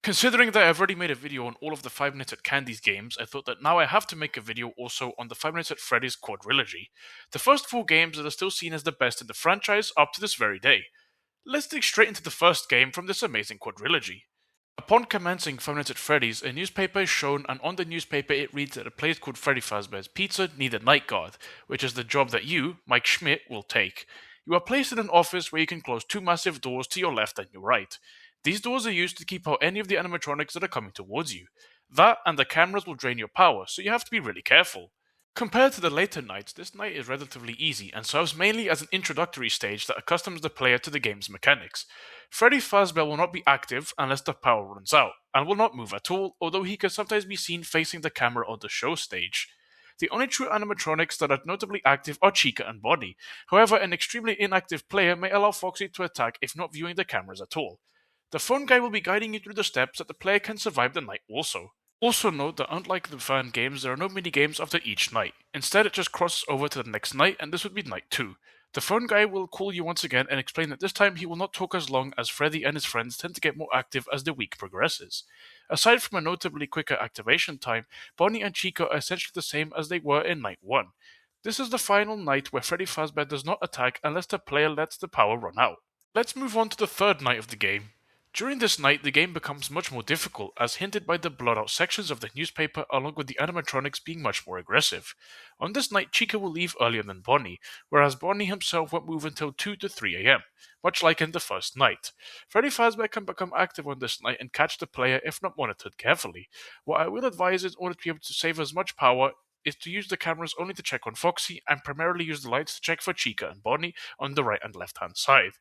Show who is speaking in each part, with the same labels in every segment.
Speaker 1: Considering that I've already made a video on all of the 5 Nights at Candy's games, I thought that now I have to make a video also on the 5 Nights at Freddy's Quadrilogy, the first 4 games that are still seen as the best in the franchise up to this very day. Let's dig straight into the first game from this amazing quadrilogy. Upon commencing Five Nights at Freddy's, a newspaper is shown, and on the newspaper it reads that a place called Freddy Fazbear's Pizza need a night guard, which is the job that you, Mike Schmidt, will take. You are placed in an office where you can close 2 massive doors to your left and your right. These doors are used to keep out any of the animatronics that are coming towards you. That and the cameras will drain your power, so you have to be really careful. Compared to the later nights, this night is relatively easy and serves mainly as an introductory stage that accustoms the player to the game's mechanics. Freddy Fazbear will not be active unless the power runs out, and will not move at all, although he can sometimes be seen facing the camera on the show stage. The only true animatronics that are notably active are Chica and Bonnie. However, an extremely inactive player may allow Foxy to attack if not viewing the cameras at all. The phone guy will be guiding you through the steps that the player can survive the night also. Also note that unlike the fan games, there are no mini-games after each night. Instead, it just crosses over to the next night, and this would be night 2. The phone guy will call you once again and explain that this time he will not talk as long, as Freddy and his friends tend to get more active as the week progresses. Aside from a notably quicker activation time, Bonnie and Chica are essentially the same as they were in night 1. This is the final night where Freddy Fazbear does not attack unless the player lets the power run out. Let's move on to the third night of the game. During this night, the game becomes much more difficult, as hinted by the blurred out sections of the newspaper, along with the animatronics being much more aggressive. On this night, Chica will leave earlier than Bonnie, whereas Bonnie himself won't move until 2 to 3 am, much like in the first night. Freddy Fazbear can become active on this night and catch the player if not monitored carefully. What I will advise in order to be able to save as much power is to use the cameras only to check on Foxy, and primarily use the lights to check for Chica and Bonnie on the right and left hand side.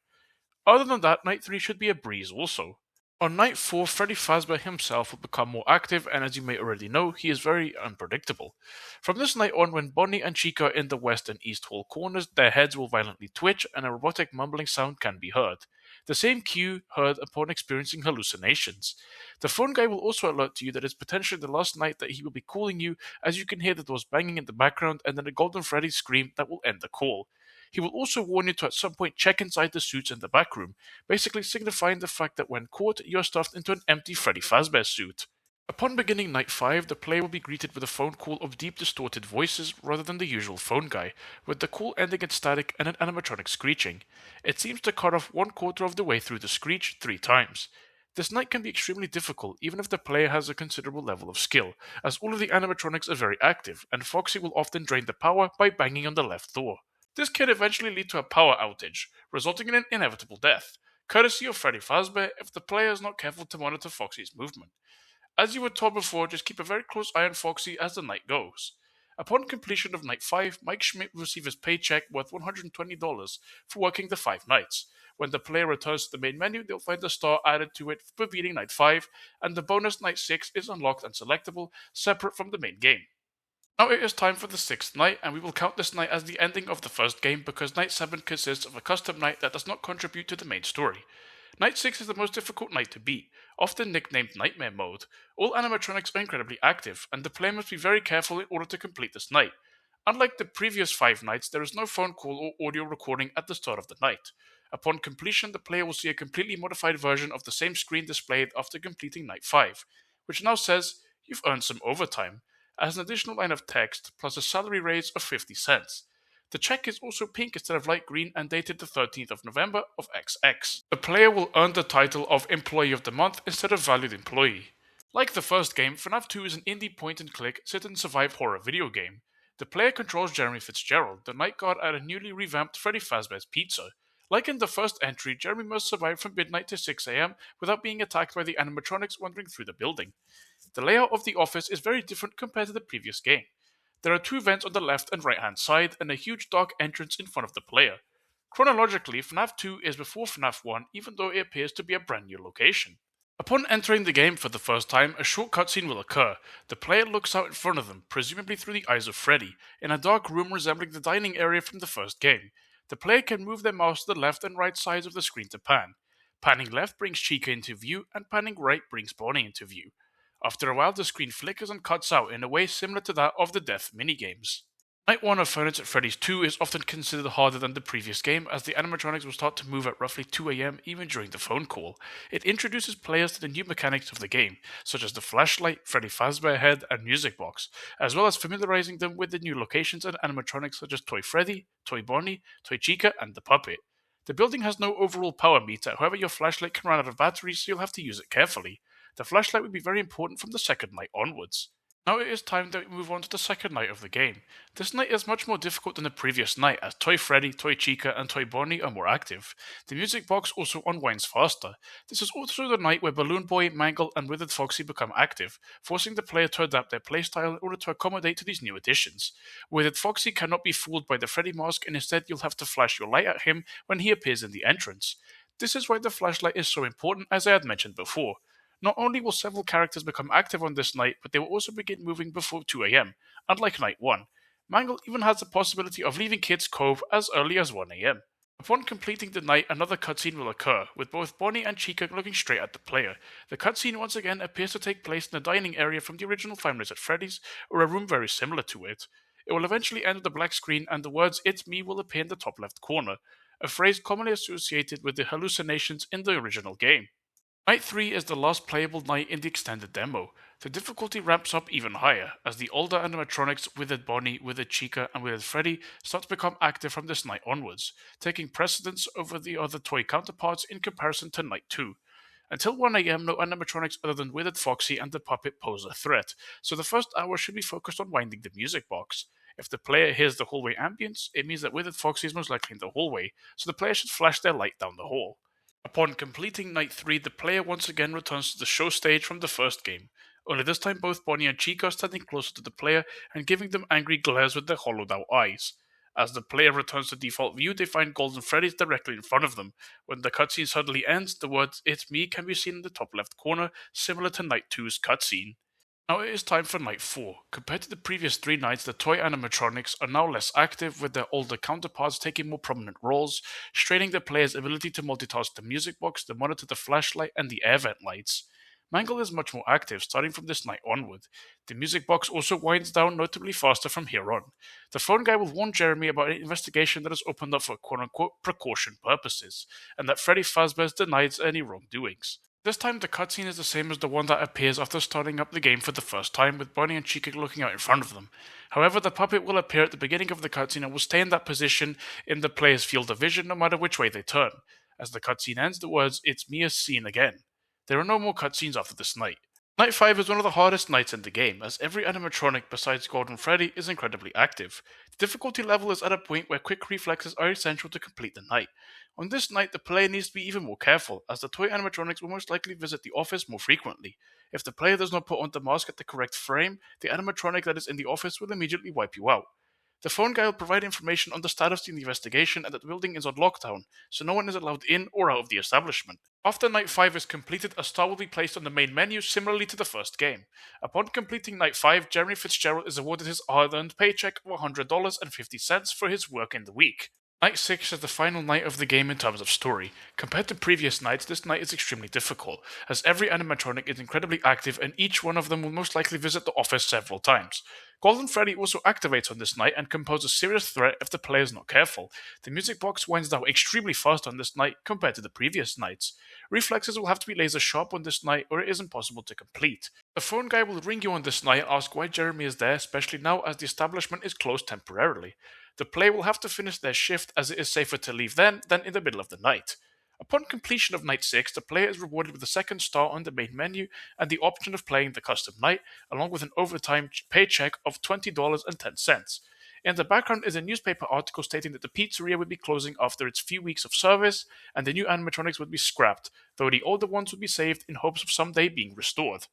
Speaker 1: Other than that, night 3 should be a breeze also. On night 4, Freddy Fazbear himself will become more active, and as you may already know, he is very unpredictable. From this night on, when Bonnie and Chica are in the west and east hall corners, their heads will violently twitch and a robotic mumbling sound can be heard. The same cue heard upon experiencing hallucinations. The phone guy will also alert to you that it's potentially the last night that he will be calling you, as you can hear the doors banging in the background and then a Golden Freddy scream that will end the call. He will also warn you to at some point check inside the suits in the back room, basically signifying the fact that when caught, you are stuffed into an empty Freddy Fazbear suit. Upon beginning night 5, the player will be greeted with a phone call of deep distorted voices rather than the usual phone guy, with the call ending in static and an animatronic screeching. It seems to cut off 1/4 of the way through the screech 3 times. This night can be extremely difficult, even if the player has a considerable level of skill, as all of the animatronics are very active, and Foxy will often drain the power by banging on the left door. This can eventually lead to a power outage, resulting in an inevitable death, courtesy of Freddy Fazbear if the player is not careful to monitor Foxy's movement. As you were told before, just keep a very close eye on Foxy as the night goes. Upon completion of night 5, Mike Schmidt will receive his paycheck worth $120 for working the 5 nights. When the player returns to the main menu, they'll find a star added to it for beating night 5, and the bonus night 6 is unlocked and selectable, separate from the main game. Now it is time for the 6th night, and we will count this night as the ending of the first game because night 7 consists of a custom night that does not contribute to the main story. Night 6 is the most difficult night to beat, often nicknamed Nightmare Mode. All animatronics are incredibly active, and the player must be very careful in order to complete this night. Unlike the previous 5 nights, there is no phone call or audio recording at the start of the night. Upon completion, the player will see a completely modified version of the same screen displayed after completing night 5, which now says, "You've earned some overtime," as an additional line of text plus a salary raise of 50 cents. The check is also pink instead of light green and dated the 13th of November of XX. The player will earn the title of Employee of the Month instead of Valued Employee. Like the first game, Fnaf 2 is an indie point-and-click sit-and-survive horror video game. The player controls Jeremy Fitzgerald, the night guard at a newly revamped Freddy Fazbear's Pizza. Like in the first entry, Jeremy must survive from midnight to 6 am without being attacked by the animatronics wandering through the building. The layout of the office is very different compared to the previous game. There are 2 vents on the left and right hand side, and a huge dark entrance in front of the player. Chronologically, FNAF 2 is before FNAF 1, even though it appears to be a brand new location. Upon entering the game for the first time, a short cutscene will occur. The player looks out in front of them, presumably through the eyes of Freddy, in a dark room resembling the dining area from the first game. The player can move their mouse to the left and right sides of the screen to pan. Panning left brings Chica into view, and panning right brings Bonnie into view. After a while, the screen flickers and cuts out in a way similar to that of the death minigames. Night 1 of Five Nights at Freddy's 2 is often considered harder than the previous game, as the animatronics will start to move at roughly 2 am even during the phone call. It introduces players to the new mechanics of the game, such as the flashlight, Freddy Fazbear head, and music box, as well as familiarizing them with the new locations and animatronics such as Toy Freddy, Toy Bonnie, Toy Chica, and the puppet. The building has no overall power meter, however, your flashlight can run out of batteries, so you'll have to use it carefully. The flashlight will be very important from the second night onwards. Now it is time that we move on to the second night of the game. This night is much more difficult than the previous night, as Toy Freddy, Toy Chica, and Toy Bonnie are more active. The music box also unwinds faster. This is also the night where Balloon Boy, Mangle, and Withered Foxy become active, forcing the player to adapt their playstyle in order to accommodate to these new additions. Withered Foxy cannot be fooled by the Freddy mask, and instead you'll have to flash your light at him when he appears in the entrance. This is why the flashlight is so important, as I had mentioned before. Not only will several characters become active on this night, but they will also begin moving before 2 am, unlike night 1. Mangle even has the possibility of leaving Kids Cove as early as 1 am. Upon completing the night, another cutscene will occur, with both Bonnie and Chica looking straight at the player. The cutscene once again appears to take place in the dining area from the original Five Nights at Freddy's, or a room very similar to it. It will eventually end with a black screen, and the words "It's me" will appear in the top left corner, a phrase commonly associated with the hallucinations in the original game. Night 3 is the last playable night in the extended demo. The difficulty ramps up even higher, as the older animatronics Withered Bonnie, Withered Chica, and Withered Freddy start to become active from this night onwards, taking precedence over the other toy counterparts in comparison to Night 2. Until 1 am, no animatronics other than Withered Foxy and the puppet pose a threat, so the first hour should be focused on winding the music box. If the player hears the hallway ambience, it means that Withered Foxy is most likely in the hallway, so the player should flash their light down the hall. Upon completing Night 3, the player once again returns to the show stage from the first game. Only this time both Bonnie and Chica are standing closer to the player and giving them angry glares with their hollowed out eyes. As the player returns to default view, they find Golden Freddy's directly in front of them. When the cutscene suddenly ends, the words "It's me" can be seen in the top left corner, similar to Night 2's cutscene. Now it is time for Night 4. Compared to the previous 3 nights, the toy animatronics are now less active, with their older counterparts taking more prominent roles, straining the player's ability to multitask the music box, the monitor, the flashlight, and the air vent lights. Mangle is much more active, starting from this night onward. The music box also winds down notably faster from here on. The phone guy will warn Jeremy about an investigation that has opened up for quote-unquote precaution purposes, and that Freddy Fazbear denies any wrongdoings. This time the cutscene is the same as the one that appears after starting up the game for the first time, with Bonnie and Chica looking out in front of them. However, the puppet will appear at the beginning of the cutscene and will stay in that position in the player's field of vision no matter which way they turn. As the cutscene ends, the words "It's me" is seen again. There are no more cutscenes after this night. Night 5 is one of the hardest nights in the game, as every animatronic besides Golden Freddy is incredibly active. The difficulty level is at a point where quick reflexes are essential to complete the night. On this night, the player needs to be even more careful, as the toy animatronics will most likely visit the office more frequently. If the player does not put on the mask at the correct frame, the animatronic that is in the office will immediately wipe you out. The phone guy will provide information on the status of the investigation and that the building is on lockdown, so no one is allowed in or out of the establishment. After Night 5 is completed, a star will be placed on the main menu similarly to the first game. Upon completing Night 5, Jeremy Fitzgerald is awarded his hard-earned paycheck of $100.50 for his work in the week. Night 6 is the final night of the game in terms of story. Compared to previous nights, this night is extremely difficult, as every animatronic is incredibly active and each one of them will most likely visit the office several times. Golden Freddy also activates on this night and can pose a serious threat if the player is not careful. The music box winds down extremely fast on this night compared to the previous nights. Reflexes will have to be laser sharp on this night or it is impossible to complete. The phone guy will ring you on this night and ask why Jeremy is there, especially now as the establishment is closed temporarily. The player will have to finish their shift, as it is safer to leave then than in the middle of the night. Upon completion of Night 6, the player is rewarded with a second star on the main menu and the option of playing the custom night, along with an overtime paycheck of $20.10. In the background is a newspaper article stating that the pizzeria would be closing after its few weeks of service, and the new animatronics would be scrapped, though the older ones would be saved in hopes of someday being restored.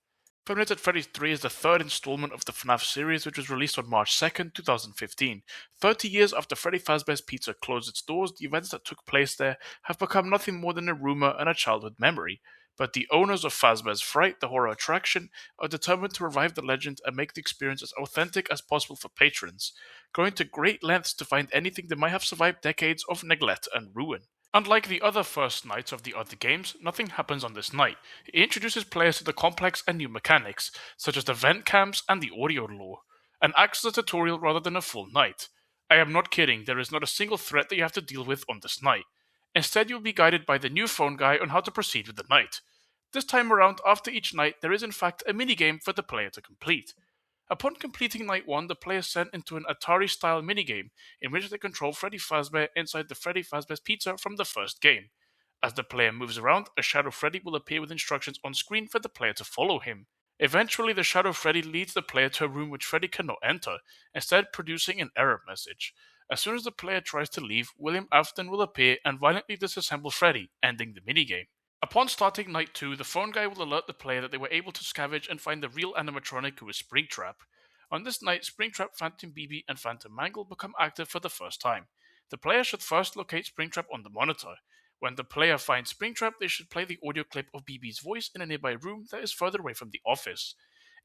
Speaker 1: Five Nights at Freddy's 3 is the third installment of the Fnaf series, which was released on March 2nd, 2015. 30 years after Freddy Fazbear's Pizza closed its doors, the events that took place there have become nothing more than a rumor and a childhood memory. But the owners of Fazbear's Fright, the horror attraction, are determined to revive the legend and make the experience as authentic as possible for patrons, going to great lengths to find anything that might have survived decades of neglect and ruin. Unlike the other first nights of the other games, nothing happens on this night. It introduces players to the complex and new mechanics, such as the vent cams and the audio lore. and acts as a tutorial rather than a full night. I am not kidding, there is not a single threat that you have to deal with on this night. Instead, you'll be guided by the new phone guy on how to proceed with the night. This time around, after each night, there is in fact a minigame for the player to complete. Upon completing night 1, the player is sent into an Atari-style minigame in which they control Freddy Fazbear inside the Freddy Fazbear's pizza from the first game. As the player moves around, a Shadow Freddy will appear with instructions on screen for the player to follow him. Eventually, the Shadow Freddy leads the player to a room which Freddy cannot enter, instead producing an error message. As soon as the player tries to leave, William Afton will appear and violently disassemble Freddy, ending the minigame. Upon starting night 2, the phone guy will alert the player that they were able to scavenge and find the real animatronic who is Springtrap. On this night, Springtrap, Phantom BB, and Phantom Mangle become active for the first time. The player should first locate Springtrap on the monitor. When the player finds Springtrap, they should play the audio clip of BB's voice in a nearby room that is further away from the office.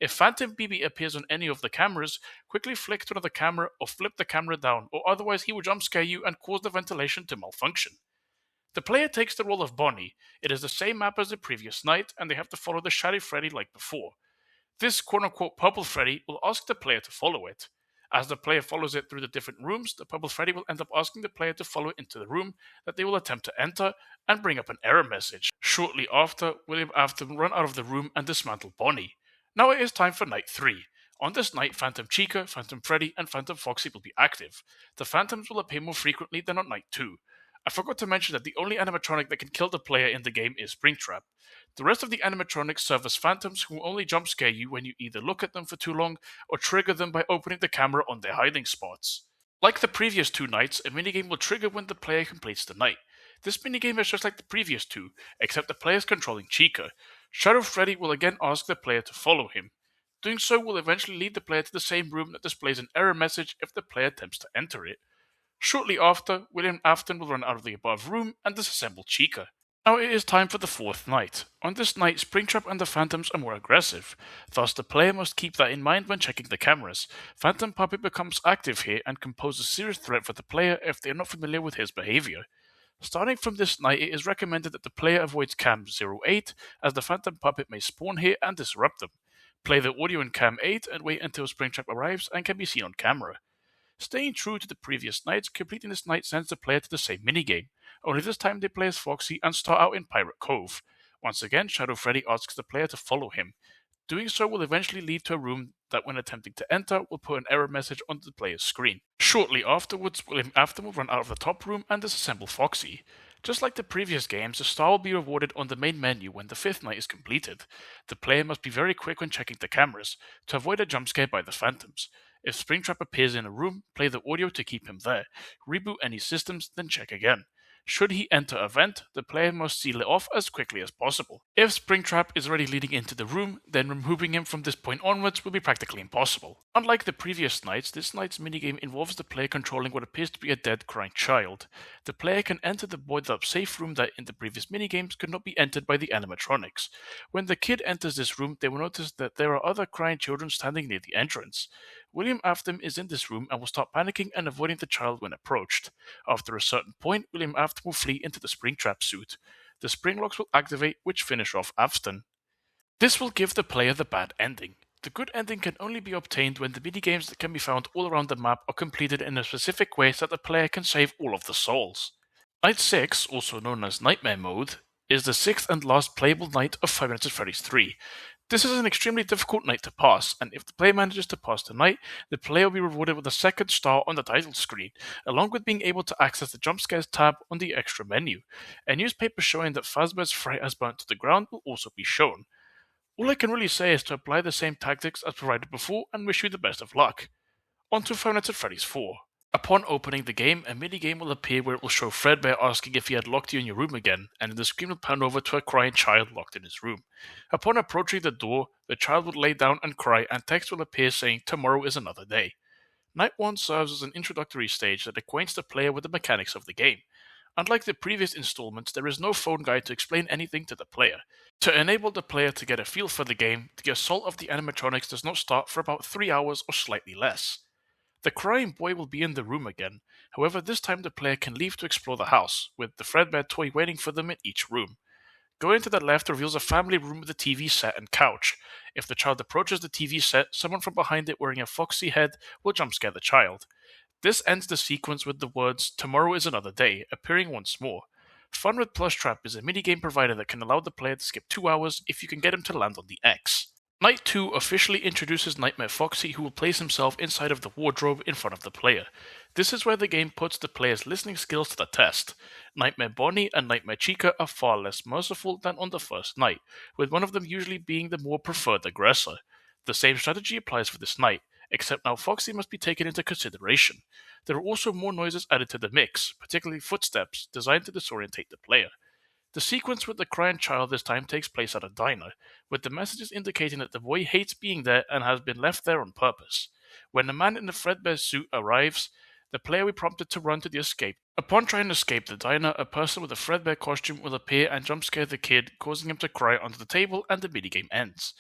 Speaker 1: If Phantom BB appears on any of the cameras, quickly flick to another camera or flip the camera down, or otherwise he will jump scare you and cause the ventilation to malfunction. The player takes the role of Bonnie. It is the same map as the previous night, and they have to follow the Shadow Freddy like before. This quote-unquote Purple Freddy will ask the player to follow it. As the player follows it through the different rooms, the Purple Freddy will end up asking the player to follow it into the room that they will attempt to enter and bring up an error message. Shortly after, William Afton will run out of the room and dismantle Bonnie. Now it is time for night 3. On this night, Phantom Chica, Phantom Freddy, and Phantom Foxy will be active. The Phantoms will appear more frequently than on night 2. I forgot to mention that the only animatronic that can kill the player in the game is Springtrap. The rest of the animatronics serve as phantoms who will only jump scare you when you either look at them for too long or trigger them by opening the camera on their hiding spots. Like the previous 2 nights, a minigame will trigger when the player completes the night. This minigame is just like the previous 2, except the player is controlling Chica. Shadow Freddy will again ask the player to follow him. Doing so will eventually lead the player to the same room that displays an error message if the player attempts to enter it. Shortly after, William Afton will run out of the above room and disassemble Chica. Now it is time for the 4th night. On this night, Springtrap and the Phantoms are more aggressive, thus the player must keep that in mind when checking the cameras. Phantom Puppet becomes active here and can pose a serious threat for the player if they are not familiar with his behavior. Starting from this night, it is recommended that the player avoids Cam 08, as the Phantom Puppet may spawn here and disrupt them. Play the audio in Cam 8 and wait until Springtrap arrives and can be seen on camera. Staying true to the previous nights, completing this night sends the player to the same minigame, only this time they play as Foxy and start out in Pirate Cove. Once again, Shadow Freddy asks the player to follow him. Doing so will eventually lead to a room that, when attempting to enter, will put an error message onto the player's screen. Shortly afterwards, William Afton will run out of the top room and disassemble Foxy. Just like the previous games, a star will be rewarded on the main menu when the 5th night is completed. The player must be very quick when checking the cameras, to avoid a jump scare by the Phantoms. If Springtrap appears in a room, play the audio to keep him there. Reboot any systems, then check again. Should he enter a vent, the player must seal it off as quickly as possible. If Springtrap is already leading into the room, then removing him from this point onwards will be practically impossible. Unlike the previous nights, this night's minigame involves the player controlling what appears to be a dead crying child. The player can enter the boarded up safe room that in the previous minigames could not be entered by the animatronics. When the kid enters this room, they will notice that there are other crying children standing near the entrance. William Afton is in this room and will start panicking and avoiding the child when approached. After a certain point, William Afton will flee into the Springtrap suit. The spring locks will activate, which finish off Afton. This will give the player the bad ending. The good ending can only be obtained when the minigames that can be found all around the map are completed in a specific way so that the player can save all of the souls. Night 6, also known as Nightmare Mode, is the 6th and last playable night of Five Nights at Freddy's 3. This is an extremely difficult night to pass, and if the player manages to pass the night, the player will be rewarded with a 2nd star on the title screen, along with being able to access the Jump Scares tab on the extra menu. A newspaper showing that Fazbear's fright has burnt to the ground will also be shown. All I can really say is to apply the same tactics as provided before and wish you the best of luck. On to Five Nights at Freddy's 4. Upon opening the game, a minigame will appear where it will show Fredbear asking if he had locked you in your room again, and then the screen will pan over to a crying child locked in his room. Upon approaching the door, the child would lay down and cry, and text will appear saying, "Tomorrow is another day." Night 1 serves as an introductory stage that acquaints the player with the mechanics of the game. Unlike the previous installments, there is no phone guide to explain anything to the player. To enable the player to get a feel for the game, the assault of the animatronics does not start for about 3 hours or slightly less. The crying boy will be in the room again, however this time the player can leave to explore the house, with the Fredbear toy waiting for them in each room. Going to the left reveals a family room with a TV set and couch. If the child approaches the TV set, someone from behind it wearing a foxy head will jump scare the child. This ends the sequence with the words, "Tomorrow is another day," appearing once more. Fun with Plush Trap is a minigame provider that can allow the player to skip 2 hours if you can get him to land on the X. Night 2 officially introduces Nightmare Foxy, who will place himself inside of the wardrobe in front of the player. This is where the game puts the player's listening skills to the test. Nightmare Bonnie and Nightmare Chica are far less merciful than on the first night, with one of them usually being the more preferred aggressor. The same strategy applies for this night, except now Foxy must be taken into consideration. There are also more noises added to the mix, particularly footsteps, designed to disorientate the player. The sequence with the crying child this time takes place at a diner, with the messages indicating that the boy hates being there and has been left there on purpose. When the man in the Fredbear suit arrives, the player will be prompted to run to the escape. Upon trying to escape the diner, a person with a Fredbear costume will appear and jump scare the kid, causing him to cry onto the table, and the minigame ends.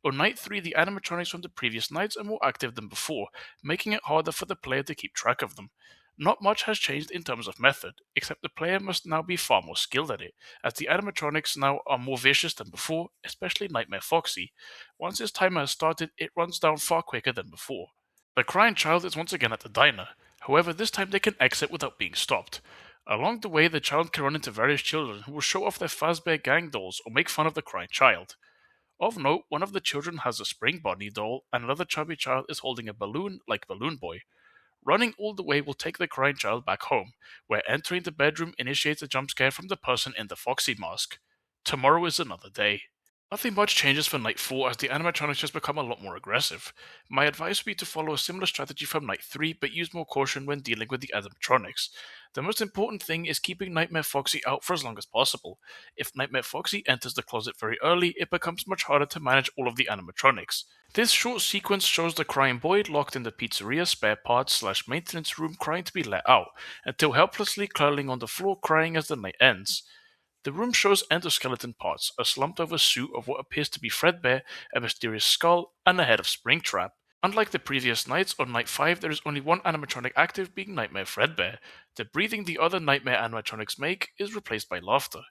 Speaker 1: On night 3, the animatronics from the previous nights are more active than before, making it harder for the player to keep track of them. Not much has changed in terms of method, except the player must now be far more skilled at it, as the animatronics now are more vicious than before, especially Nightmare Foxy. Once his timer has started, it runs down far quicker than before. The crying child is once again at the diner, however this time they can exit without being stopped. Along the way, the child can run into various children who will show off their Fazbear gang dolls or make fun of the crying child. Of note, one of the children has a spring bunny doll, and another chubby child is holding a balloon like Balloon Boy. Running all the way will take the crying child back home, where entering the bedroom initiates a jump scare from the person in the Foxy mask. Tomorrow is another day. Nothing much changes for Night 4 as the animatronics just become a lot more aggressive. My advice would be to follow a similar strategy from Night 3 but use more caution when dealing with the animatronics. The most important thing is keeping Nightmare Foxy out for as long as possible. If Nightmare Foxy enters the closet very early, it becomes much harder to manage all of the animatronics. This short sequence shows the crying boy locked in the pizzeria spare parts / maintenance room crying to be let out, until helplessly curling on the floor crying as the night ends. The room shows endoskeleton parts, a slumped over suit of what appears to be Fredbear, a mysterious skull, and a head of Springtrap. Unlike the previous nights, on night 5 there is only one animatronic active, being Nightmare Fredbear. The breathing the other Nightmare animatronics make is replaced by laughter.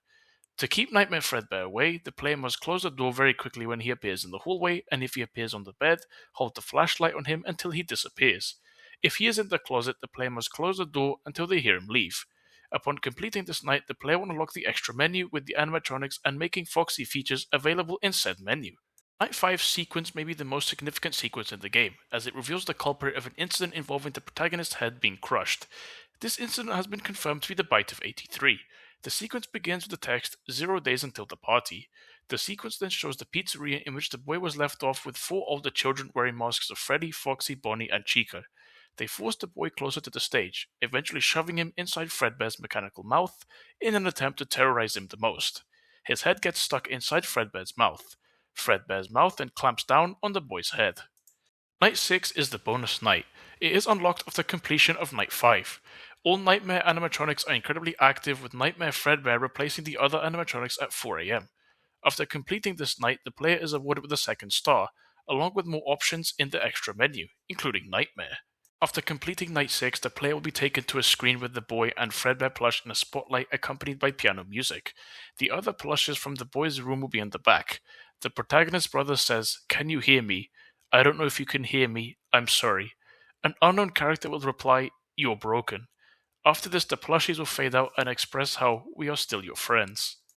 Speaker 1: To keep Nightmare Fredbear away, the player must close the door very quickly when he appears in the hallway, and if he appears on the bed, hold the flashlight on him until he disappears. If he is in the closet, the player must close the door until they hear him leave. Upon completing this night, the player will unlock the extra menu with the animatronics and making Foxy features available in said menu. Night 5's sequence may be the most significant sequence in the game, as it reveals the culprit of an incident involving the protagonist's head being crushed. This incident has been confirmed to be the Bite of 83. The sequence begins with the text, 0 days until the party. The sequence then shows the pizzeria in which the boy was left off with 4 older children wearing masks of Freddy, Foxy, Bonnie, and Chica. They force the boy closer to the stage, eventually shoving him inside Fredbear's mechanical mouth in an attempt to terrorize him the most. His head gets stuck inside Fredbear's mouth. Fredbear's mouth then clamps down on the boy's head. Night 6 is the bonus night. It is unlocked after completion of Night 5. All Nightmare animatronics are incredibly active, with Nightmare Fredbear replacing the other animatronics at 4 am. After completing this night, the player is awarded with a second star, along with more options in the extra menu, including Nightmare. After completing Night 6, the player will be taken to a screen with the boy and Fredbear plush in a spotlight accompanied by piano music. The other plushes from the boy's room will be in the back. The protagonist's brother says, "Can you hear me? I don't know if you can hear me. I'm sorry." An unknown character will reply, "You're broken." After this, the plushies will fade out and express how we are still your friends.